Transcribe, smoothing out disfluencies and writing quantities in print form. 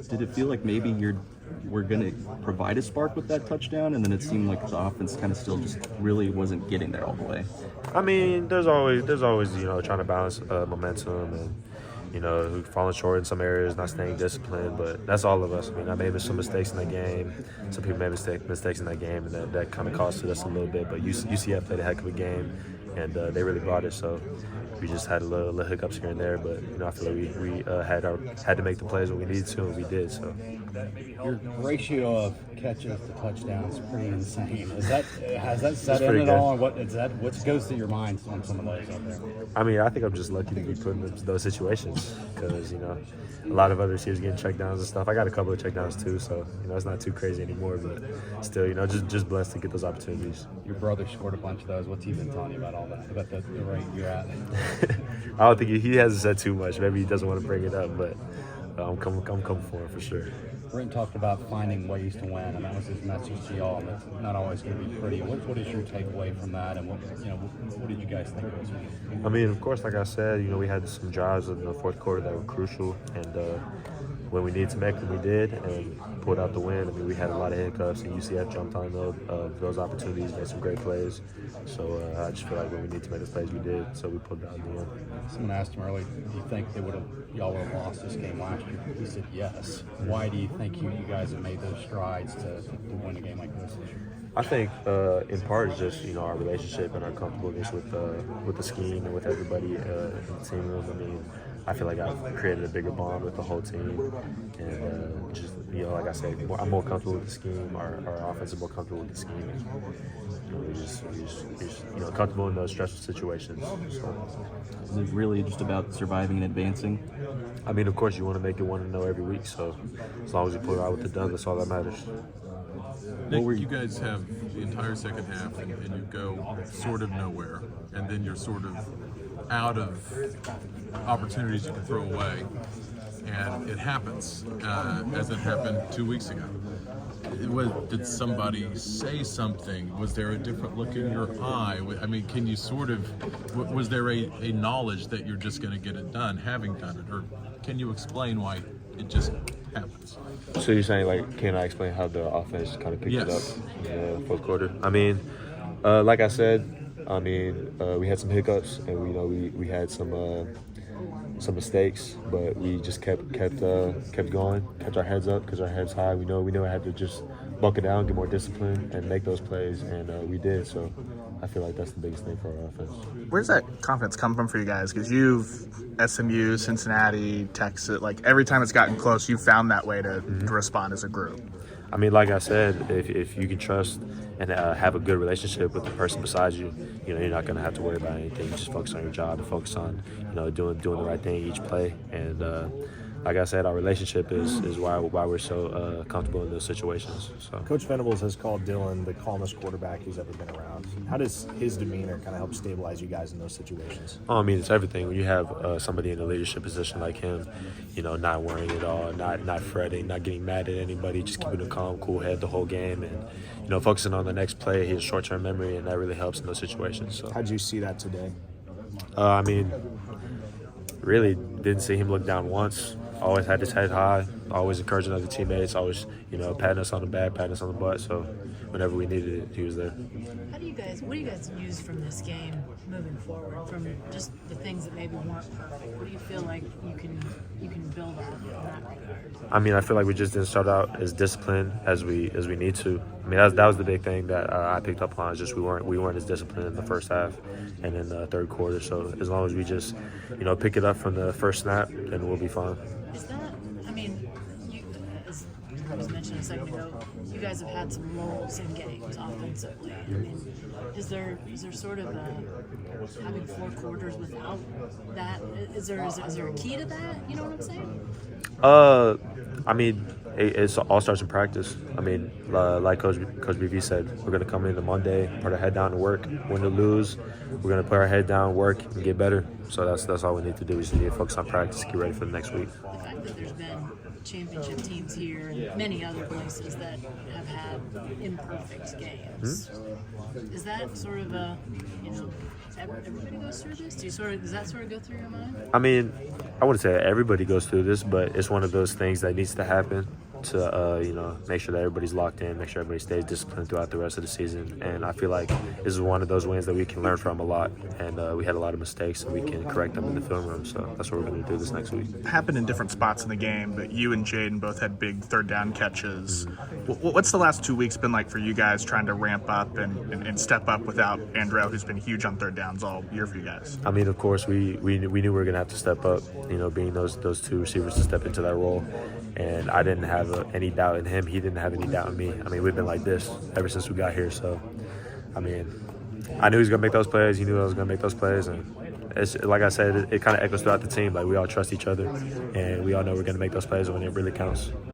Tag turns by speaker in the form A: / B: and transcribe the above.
A: did it feel like maybe we're going to provide a spark with that touchdown, and then it seemed like the offense kind of still just really wasn't getting there all the way?
B: I mean, there's always trying to balance momentum and falling short in some areas, not staying disciplined, but that's all of us. I mean, I made some mistakes in that game. Some people made mistakes in that game, and that kind of costed us a little bit. But UCF played a heck of a game, and they really brought it. So we just had a little hiccups here and there, but I feel like we had to make the plays when we needed to, and we did. So
C: your ratio of catches to touchdowns is pretty insane. Has that set in
B: pretty
C: at
B: good.
C: all? What goes through your mind on some of those out there?
B: I mean, I think I'm just lucky to be put in those situations because, a lot of other receivers getting checkdowns and stuff. I got a couple of checkdowns too, so, it's not too crazy anymore, but still, just blessed to get those opportunities.
C: Your brother scored a bunch of those. What's he been telling you about all that, about the rate you're at?
B: I don't think he hasn't said too much. Maybe he doesn't want to bring it up, but I'm coming for him for sure.
C: Brent talked about finding ways to win, and that was his message to y'all. And it's not always going to be pretty. What is your takeaway from that, and what did you guys think of this one?
B: I mean, of course, like I said, we had some drives in the fourth quarter that were crucial, and when we needed to make them, we did, and pulled out the win. I mean, we had a lot of hiccups, and UCF jumped on those opportunities, made some great plays. So I just feel like when we need to make those plays, we did. So we pulled out in the end.
C: Someone asked him earlier, do you think y'all would have lost this game last year? He said yes. Why do you think you guys have made those strides to win a game like this year?
B: I think in part it's just our relationship and our comfortableness with the scheme and with everybody in the team room. I mean, I feel like I've created a bigger bond with the whole team, and just like I said, I'm more comfortable with the scheme. Our offense is more comfortable with the scheme. We're just comfortable in those stressful situations. So.
A: Is it really just about surviving and advancing?
B: I mean, of course, you want to make it 1-0 every week. So as long as you pull it out with the dub, that's all that matters.
D: Nick, you guys have the entire second half, and you go sort of nowhere, and then you're sort of out of opportunities you can throw away, and it happens, as it happened 2 weeks ago. Did somebody say something? Was there a different look in your eye? I mean, can you was there a knowledge that you're just going to get it done, having done it, or can you explain why it just happens?
B: So you're saying, can I explain how the offense kind of picked it up in the fourth quarter? I mean, like I said, we had some hiccups, and we had some mistakes, but we just kept going, kept our heads up, because our heads high. We know I had to just buckle down, get more discipline, and make those plays, and we did. So I feel like that's the biggest thing for our offense.
E: Where's that confidence come from for you guys? Because you've SMU, Cincinnati, Texas, every time it's gotten close, you've found that way to respond as a group.
B: I mean, like I said, if you can trust and have a good relationship with the person beside you, you're not going to have to worry about anything. Just focus on your job and focus on, doing the right thing each play. And like I said, our relationship is why we're so comfortable in those situations. So.
F: Coach Venables has called Dylan the calmest quarterback he's ever been around. How does his demeanor kind of help stabilize you guys in those situations?
B: I mean, it's everything. When you have somebody in a leadership position like him, not worrying at all, not fretting, not getting mad at anybody, just keeping a calm, cool head the whole game, and focusing on the next play. He has short-term memory, and that really helps in those situations. So.
F: How'd you see that today?
B: I mean, really didn't see him look down once. Always had his head high, always encouraging other teammates, always, patting us on the back, patting us on the butt. So whenever we needed it, he was there.
G: What do you guys use from this game moving forward, from just the things that maybe weren't perfect? What do you feel like you can build on in that regard?
B: I mean, I feel like we just didn't start out as disciplined as we need to. I mean, that was the big thing that I picked up on. Is just we weren't as disciplined in the first half and in the third quarter. So as long as we just pick it up from the first snap, then we'll be fine.
G: Is that? I mean, as I was mentioning a second ago, you guys have had some lulls in games offensively. I mean, is there sort of having 4 quarters without that? Is there a key to that? You know what I'm saying?
B: I mean, it all starts in practice. I mean, like Coach BV said, we're going to come into Monday, put our head down and work. Win or lose, we're going to put our head down, work, and get better. So that's all we need to do. We just need to focus on practice, get ready for the next week.
G: The fact that there's been championship teams here and many other places that have had imperfect games. Is that sort of a, everybody goes through this? Does that sort of go through your mind?
B: I mean, I wouldn't say everybody goes through this, but it's one of those things that needs to happen to, make sure that everybody's locked in, make sure everybody stays disciplined throughout the rest of the season. And I feel like this is one of those wins that we can learn from a lot. And we had a lot of mistakes, and we can correct them in the film room. So that's what we're going to do this next week.
E: It happened in different spots in the game, but you and Jaden both had big third down catches. What's the last 2 weeks been like for you guys trying to ramp up and step up without Andrell, who's been huge on third downs all year for you guys?
B: I mean, of course, we knew we were going to have to step up, being those two receivers to step into that role. And I didn't have any doubt in him. He didn't have any doubt in me. I mean, we've been like this ever since we got here. So, I mean, I knew he was going to make those plays. He knew I was going to make those plays. And it's, like I said, it kind of echoes throughout the team. Like, we all trust each other, and we all know we're going to make those plays when it really counts.